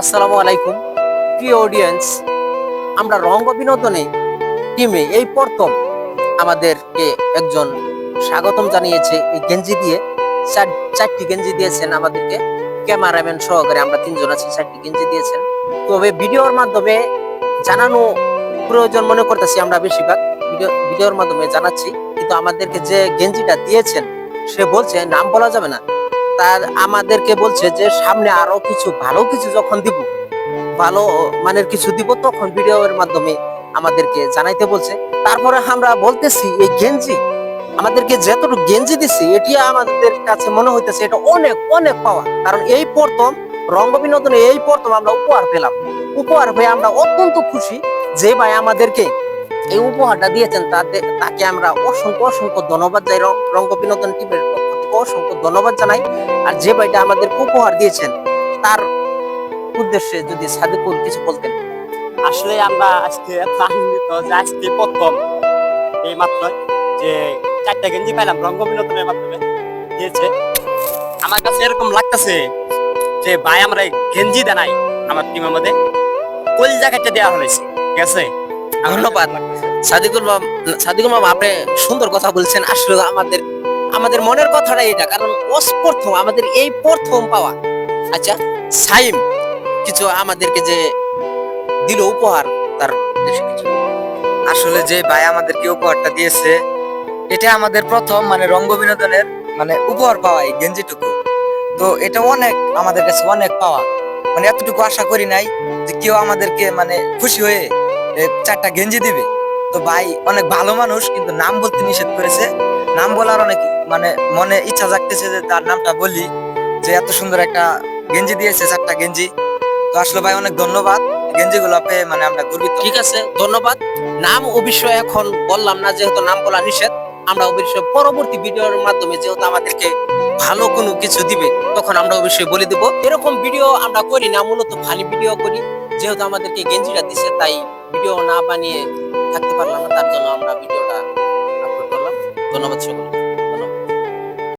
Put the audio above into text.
আসসালামু আলাইকুম প্রিয় অডিয়েন্স। আমরা রঙ্গ বিনোদনে টিমে এই প্রথম আমাদেরকে একজন স্বাগতম জানিয়েছে এই গেঞ্জি দিয়ে। চারটি গেঞ্জি দিয়েছেন আমাদেরকে, ক্যামেরাম্যান সহকারে আমরা তিনজন আছি, চারটি গেঞ্জি দিয়েছেন। তবে ভিডিওর মাধ্যমে জানানো প্রয়োজন মনে করতেছি আমরা বেশিরভাগ ভিডিওর মাধ্যমে জানাচ্ছি, কিন্তু আমাদেরকে যে গেঞ্জিটা দিয়েছেন সে বলছে নাম বলা যাবে না। তার আমাদেরকে বলছে যে সামনে আরো কিছু ভালো কিছু যখন দিব, ভালো মানের কিছু দিব, তখন ভিডিওর মাধ্যমে আমাদেরকে জানাইতে বলছে। তারপরে আমরা বলতেছি এই গেঞ্জি আমাদেরকে যতটুকু গেঞ্জি দিচ্ছে এটি আমাদের কাছে মনে হইতেছে এটা অনেক অনেক পাওয়া, কারণ এই প্রথম রঙ্গ বিনোদনে এই প্রথম আমরা উপহার পেলাম। উপহার পেয়ে আমরা অত্যন্ত খুশি। যে ভাই আমাদেরকে এই উপহারটা দিয়েছেন তাকে আমরা অসংখ্য অসংখ্য ধন্যবাদ যাই, রঙ্গ বিনোদন টিমের পক্ষ থেকে অসংখ্য ধন্যবাদ জানাই। আর যে ভাইটা আমাদের উপহার দিয়েছেন তার উদ্দেশ্যে যদি সাদিকুল কিছু বলতেন। আসলে আমরা আজকে এত আনন্দিত যে আজকে প্রথম এই মাত্র যে চারটা গেঞ্জি পাইলাম রঙ্গ বিনোদনের মাধ্যমে দিয়েছে। আমার কাছে এরকম লাগতেছে যে ভাই আমরা গেঞ্জি দেনাই আমার টিমের মধ্যে কোল জায়গাটা দেওয়া হয়েছে, ঠিক আছে। ধন্যবাদ সাদিকুল মামা, আপনি সুন্দর কথা বলছেন। আসলে আমাদের আমাদের মনের কথাটা এটা, কারণ প্রথম আমাদের এই প্রথম পাওয়া। আচ্ছা সাইম কিছু আমাদেরকে যে দিল উপহার, তার উদ্দেশ্যে কিছু। আসলে যে ভাই আমাদেরকে উপহারটা দিয়েছে এটা আমাদের প্রথম মানে রঙ্গ বিনোদনের মানে উপহার পাওয়া এই গেঞ্জিটুকু। তো এটা অনেক আমাদের কাছে অনেক পাওয়া, মানে এতটুকু আশা করি নাই যে কেউ আমাদেরকে মানে খুশি হয়ে চারটা গেঞ্জি দিবে। তো ভাই অনেক ভালো মানুষ, কিন্তু নাম বলতে নিষেধ করেছে। নাম বলার অনেক মানে মনে ইচ্ছা জাগতেছে যে তার নামটা বলি, যে এত সুন্দর একটা গেঞ্জি দিয়েছে, চারটা গেঞ্জি। তো আসলে ভাই অনেক ধন্যবাদ, গেঞ্জিগুলো পেয়ে মানে আমরা গর্বিত। ঠিক আছে, ধন্যবাদ। নাম অবশ্যই এখন বললাম না, যেহেতু নাম বলা নিষেধ। আমরা অবশ্যই পরবর্তী ভিডিওর মাধ্যমে যেহেতু আমাদেরকে ভালো কোনো কিছু দিবে তখন আমরা অবশ্যই বলে দিব। এরকম ভিডিও আমরা করি না, মূলত খালি ভিডিও করি। যেহেতু আমাদেরকে গেঞ্জিটা দিছে তাই ভিডিও না বানিয়ে থাকতে পারলাম না, তার জন্য আমরা ভিডিওটা আপলোড করলাম। ধন্যবাদ সকলকে।